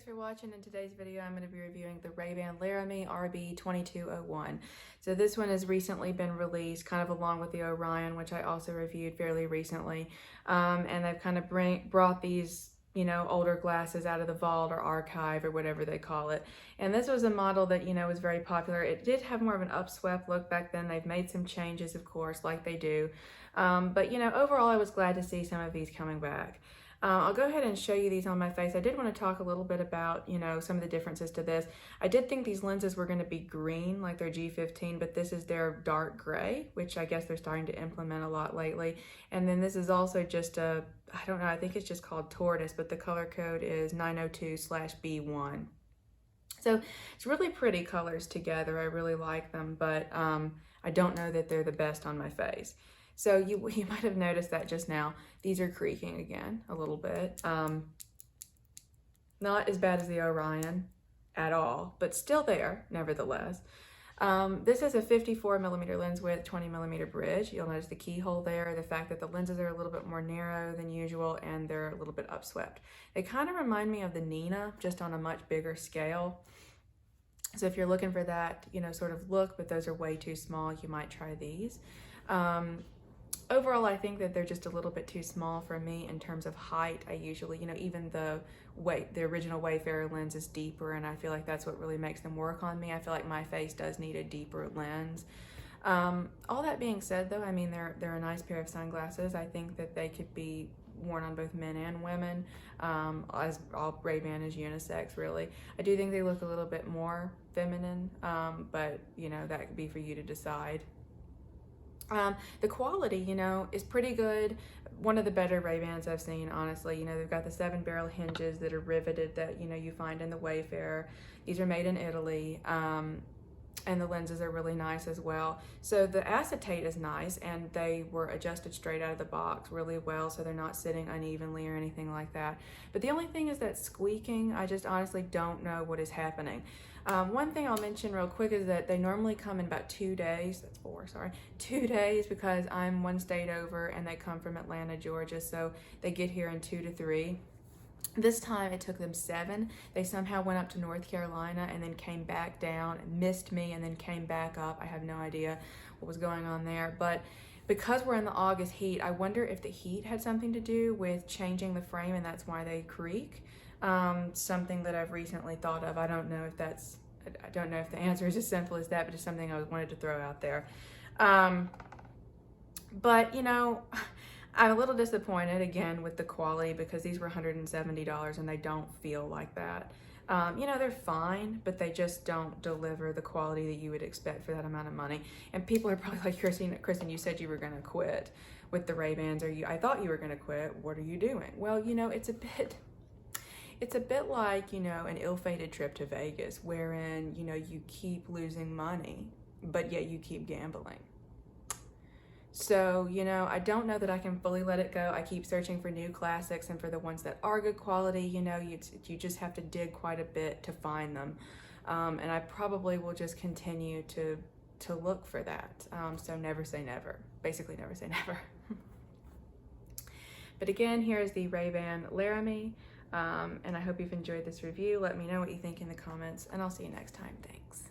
thanks for watching. In today's video, I'm going to be reviewing the Ray-Ban Laramie RB2201. So this one has recently been released, kind of along with the Orion, which I also reviewed fairly recently. And they've kind of brought these, older glasses out of the vault or archive or whatever they call it. And this was a model that, was very popular. It did have more of an upswept look back then. They've made some changes, of course, like they do. But, overall, I was glad to see some of these coming back. I'll go ahead and show you these on my face. I did want to talk a little bit about, some of the differences to this. I did think these lenses were going to be green like their G15, but this is their dark gray, which I guess they're starting to implement a lot lately. And then this is also just I don't know, I think it's just called tortoise, but the color code is 902/B1. So it's really pretty colors together. I really like them, but I don't know that they're the best on my face. So you might have noticed that just now. These are creaking again a little bit. Not as bad as the Orion at all, but still there nevertheless. This is a 54mm lens width, 20mm bridge. You'll notice the keyhole there, the fact that the lenses are a little bit more narrow than usual, and they're a little bit upswept. They kind of remind me of the Nina, just on a much bigger scale. So if you're looking for that, sort of look, but those are way too small, you might try these. Overall, I think that they're just a little bit too small for me in terms of height. I usually, even the original Wayfarer lens is deeper, and I feel like that's what really makes them work on me. I feel like my face does need a deeper lens. All that being said, though, I mean, they're a nice pair of sunglasses. I think that they could be worn on both men and women, as all Ray-Ban is unisex, really. I do think they look a little bit more feminine, but, that could be for you to decide. The quality, is pretty good. One of the better Ray-Bans I've seen, honestly. They've got the 7-barrel hinges that are riveted that, you find in the Wayfarer. These are made in Italy, and the lenses are really nice as well. So the acetate is nice, and they were adjusted straight out of the box really well, so they're not sitting unevenly or anything like that. But the only thing is that squeaking, I just honestly don't know what is happening. One thing I'll mention real quick is that they normally come in about 2 days. That's 4, sorry. 2 days, because I'm one state over and they come from Atlanta, Georgia. So they get here in 2 to 3. This time it took them 7. They somehow went up to North Carolina and then came back down, missed me, and then came back up. I have no idea what was going on there. But because we're in the August heat, I wonder if the heat had something to do with changing the frame, and that's why they creak. Something that I've recently thought of. I don't know if the answer is as simple as that, but it's something I wanted to throw out there. But I'm a little disappointed again with the quality, because these were $170 and they don't feel like that. They're fine, but they just don't deliver the quality that you would expect for that amount of money. And people are probably like, Kristen, you said you were going to quit with the Ray-Bans. I thought you were going to quit. What are you doing? Well, it's a bit like, an ill-fated trip to Vegas, wherein, you keep losing money, but yet you keep gambling. So, I don't know that I can fully let it go. I keep searching for new classics, and for the ones that are good quality, you just have to dig quite a bit to find them. And I probably will just continue to look for that. So never say never. Basically, never say never. But again, here is the Ray-Ban Laramie. And I hope you've enjoyed this review. Let me know what you think in the comments, and I'll see you next time. Thanks.